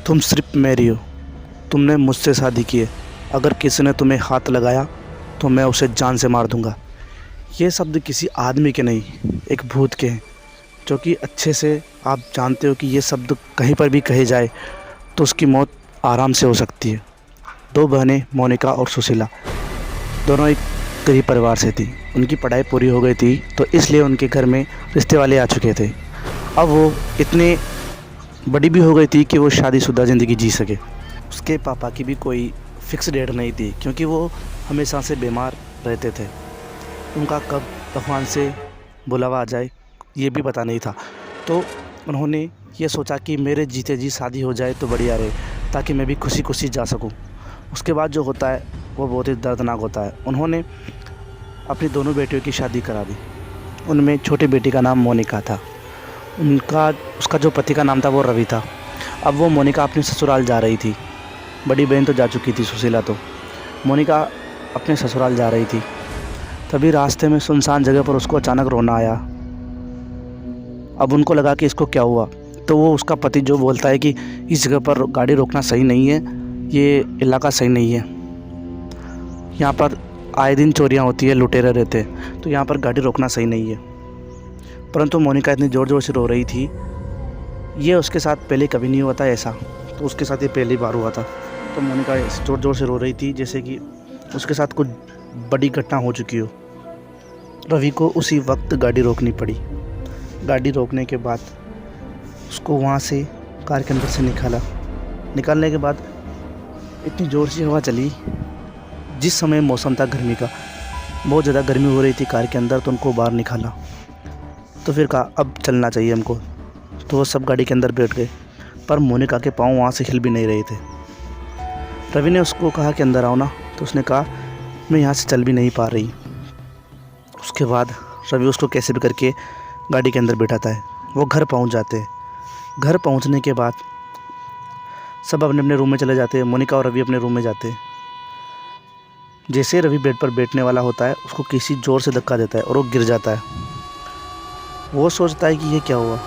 तुम सिर्फ मेरी हो। तुमने मुझसे शादी की है। अगर किसी ने तुम्हें हाथ लगाया तो मैं उसे जान से मार दूंगा। ये शब्द किसी आदमी के नहीं, एक भूत के हैं, जो कि अच्छे से आप जानते हो कि ये शब्द कहीं पर भी कहे जाए तो उसकी मौत आराम से हो सकती है। दो बहनें मोनिका और सुशीला दोनों एक गरीब परिवार से थी। उनकी पढ़ाई पूरी हो गई थी तो इसलिए उनके घर में रिश्ते वाले आ चुके थे। अब वो इतने बड़ी भी हो गई थी कि वो शादीशुदा ज़िंदगी जी सके। उसके पापा की भी कोई फ़िक्स डेट नहीं थी, क्योंकि वो हमेशा से बीमार रहते थे। उनका कब भगवान से बुलावा आ जाए ये भी पता नहीं था। तो उन्होंने ये सोचा कि मेरे जीते जी शादी हो जाए तो बढ़िया रहे, ताकि मैं भी खुशी खुशी जा सकूं। उसके बाद जो होता है वो बहुत ही दर्दनाक होता है। उन्होंने अपनी दोनों बेटियों की शादी करा दी। उनमें छोटी बेटी का नाम मोनिका था। उसका जो पति का नाम था वो रवि था। अब वो मोनिका अपने ससुराल जा रही थी। बड़ी बहन तो जा चुकी थी सुशीला, तो मोनिका अपने ससुराल जा रही थी। तभी रास्ते में सुनसान जगह पर उसको अचानक रोना आया। अब उनको लगा कि इसको क्या हुआ, तो वो उसका पति जो बोलता है कि इस जगह पर गाड़ी रोकना सही नहीं है, ये इलाका सही नहीं है, यहाँ पर आए दिन चोरियाँ होती है, लुटेरे रहते हैं, तो यहाँ पर गाड़ी रोकना सही नहीं है। परंतु मोनिका इतनी ज़ोर ज़ोर से रो रही थी। ये उसके साथ पहले कभी नहीं हुआ था ऐसा, तो उसके साथ ये पहली बार हुआ था। तो मोनिका ज़ोर ज़ोर से रो रही थी जैसे कि उसके साथ कुछ बड़ी घटना हो चुकी हो। रवि को उसी वक्त गाड़ी रोकनी पड़ी। गाड़ी रोकने के बाद उसको वहाँ से कार के अंदर से निकालने के बाद इतनी ज़ोर से हवा चली। जिस समय मौसम था गर्मी का, बहुत ज़्यादा गर्मी हो रही थी कार के अंदर, तो उनको बाहर निकाला। तो फिर कहा अब चलना चाहिए हमको, तो वो सब गाड़ी के अंदर बैठ गए। पर मोनिका के पाँव वहाँ से हिल भी नहीं रहे थे। रवि ने उसको कहा कि अंदर आओ ना, तो उसने कहा मैं यहाँ से चल भी नहीं पा रही। उसके बाद रवि उसको कैसे भी करके गाड़ी के अंदर बैठाता है। वो घर पहुँच जाते हैं। घर पहुँचने के बाद सब अपने अपने रूम में चले जाते हैं। मोनिका और रवि अपने रूम में जाते हैं। जैसे रवि बेड पर बैठने वाला होता है, उसको किसी ज़ोर से धक्का देता है और वो गिर जाता है। वो सोचता है कि ये क्या हुआ।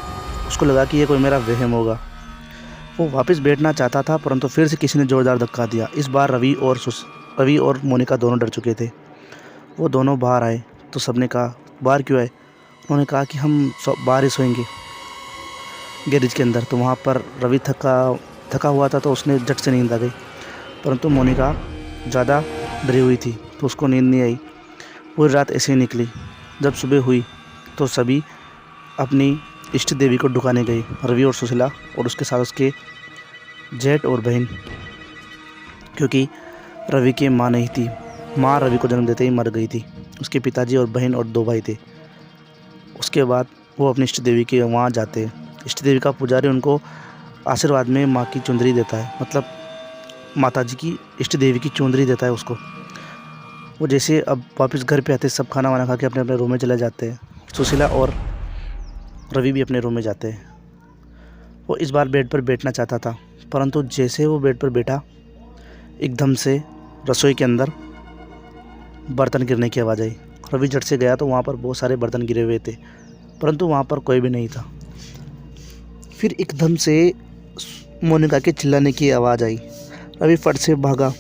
उसको लगा कि ये कोई मेरा वहम होगा। वो वापस बैठना चाहता था, परंतु फिर से किसी ने ज़ोरदार धक्का दिया। इस बार रवि और मोनिका दोनों डर चुके थे। वो दोनों बाहर आए तो सबने कहा बाहर क्यों आए। उन्होंने कहा कि हम बाहर ही सोएंगे गैरेज के अंदर। तो वहाँ पर रवि थका हुआ था, तो उसने झट से नींद आ गई। परंतु मोनिका ज़्यादा डरी हुई थी, तो उसको नींद नहीं आई। पूरी रात ऐसे ही निकली। जब सुबह हुई तो सभी अपनी इष्ट देवी को ढुकाने गई, रवि और सुशीला, और उसके साथ उसके जेठ और बहन, क्योंकि रवि की माँ नहीं थी। माँ रवि को जन्म देते ही मर गई थी। उसके पिताजी और बहन और 2 भाई थे। उसके बाद वो अपनी इष्ट देवी के वहाँ जाते हैं। इष्ट देवी का पुजारी उनको आशीर्वाद में माँ की चुंदरी देता है, मतलब माता जी की इष्ट देवी की चुंदरी देता है उसको। वो जैसे अब वापस घर पे आते, सब खाना वाना खा के अपने अपने रूम में चले जाते हैं। सुशीला और रवि भी अपने रूम में जाते हैं। वो इस बार बेड पर बैठना चाहता था, परंतु जैसे वो बेड पर बैठा, एकदम से रसोई के अंदर बर्तन गिरने की आवाज़ आई। रवि झट से गया तो वहाँ पर बहुत सारे बर्तन गिरे हुए थे, परंतु वहाँ पर कोई भी नहीं था। फिर एकदम से मोनिका के चिल्लाने की आवाज़ आई। रवि फट से भागा।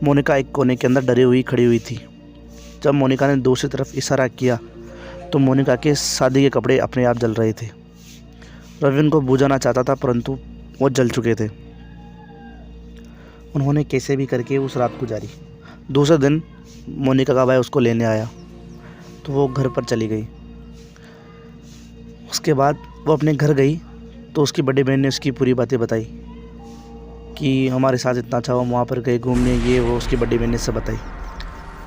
मोनिका एक कोने के अंदर डरी हुई खड़ी हुई थी। जब मोनिका ने दूसरी तरफ इशारा किया तो मोनिका के शादी के कपड़े अपने आप जल रहे थे। रवि उनको बुझाना चाहता था, परंतु वो जल चुके थे। उन्होंने कैसे भी करके उस रात गुजारी। दूसरे दिन मोनिका का भाई उसको लेने आया, तो वो घर पर चली गई। उसके बाद वो अपने घर गई तो उसकी बड़ी बहन ने उसकी पूरी बातें बताई कि हमारे साथ इतना अच्छा हुआ, वहाँ पर गए घूमने, ये वो। उसकी बड़ी बहन ने सब बताई।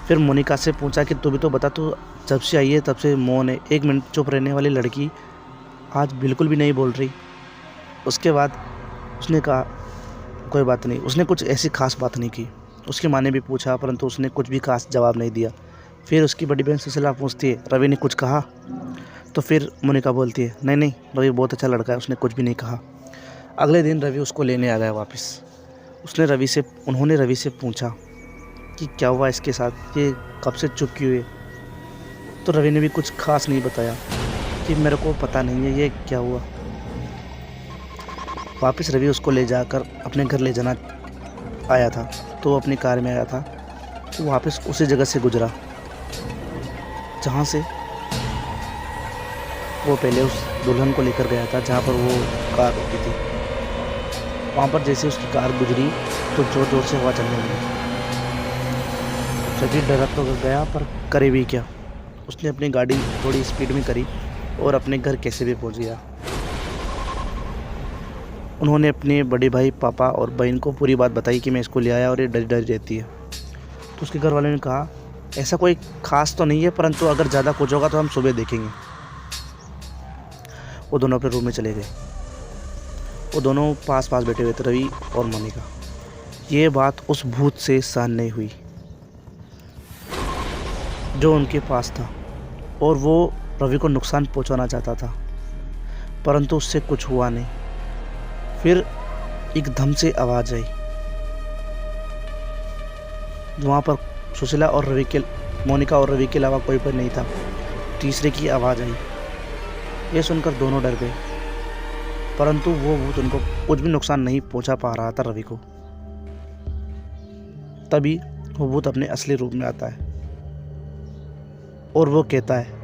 फिर मोनिका से पूछा कि तू भी तो बता, तू जब से आई है तब से मौन है। 1 मिनट चुप रहने वाली लड़की आज बिल्कुल भी नहीं बोल रही। उसके बाद उसने कहा कोई बात नहीं। उसने कुछ ऐसी खास बात नहीं की। उसकी माँ ने भी पूछा, परंतु उसने कुछ भी खास जवाब नहीं दिया। फिर उसकी बड़ी बहन सुशीला पूछती है रवि ने कुछ कहा, तो फिर मोनिका बोलती है नहीं नहीं, रवि बहुत अच्छा लड़का है, उसने कुछ भी नहीं कहा। अगले दिन रवि उसको लेने आ गया वापस। उन्होंने रवि से पूछा कि क्या हुआ इसके साथ, ये कब से चुप क्यों है। तो रवि ने भी कुछ खास नहीं बताया कि मेरे को पता नहीं है ये क्या हुआ। वापस रवि उसको ले जाकर अपने घर ले जाना आया था, तो वो अपनी कार में आया था। तो वापस उसी जगह से गुजरा जहाँ से वो पहले उस दुल्हन को लेकर गया था, जहाँ पर वो कार रुकी थी। वहाँ पर जैसे उसकी कार गुजरी तो ज़ोर ज़ोर से हवा चलने लगी। रवि डरा तो गया, पर करे भी क्या। उसने अपनी गाड़ी थोड़ी स्पीड में करी और अपने घर कैसे भी पहुँच गया। उन्होंने अपने बड़े भाई, पापा और बहन को पूरी बात बताई कि मैं इसको ले आया और ये डरी डरी रहती है। तो उसके घर वालों ने कहा ऐसा कोई खास तो नहीं है, परंतु अगर ज़्यादा कुछ होगा तो हम सुबह देखेंगे। वो दोनों अपने रूम में चले गए। वो दोनों पास पास बैठे हुए थे, रवि और मोनिका। ये बात उस भूत से सहन नहीं हुई जो उनके पास था, और वो रवि को नुकसान पहुंचाना चाहता था, परंतु उससे कुछ हुआ नहीं। फिर एकदम से आवाज़ आई। वहाँ पर सुशीला और मोनिका और रवि के अलावा कोई पर नहीं था। तीसरे की आवाज़ आई। ये सुनकर दोनों डर गए, परंतु वो भूत उनको कुछ भी नुकसान नहीं पहुंचा पा रहा था रवि को। तभी वो भूत अपने असली रूप में आता है और वो कहता है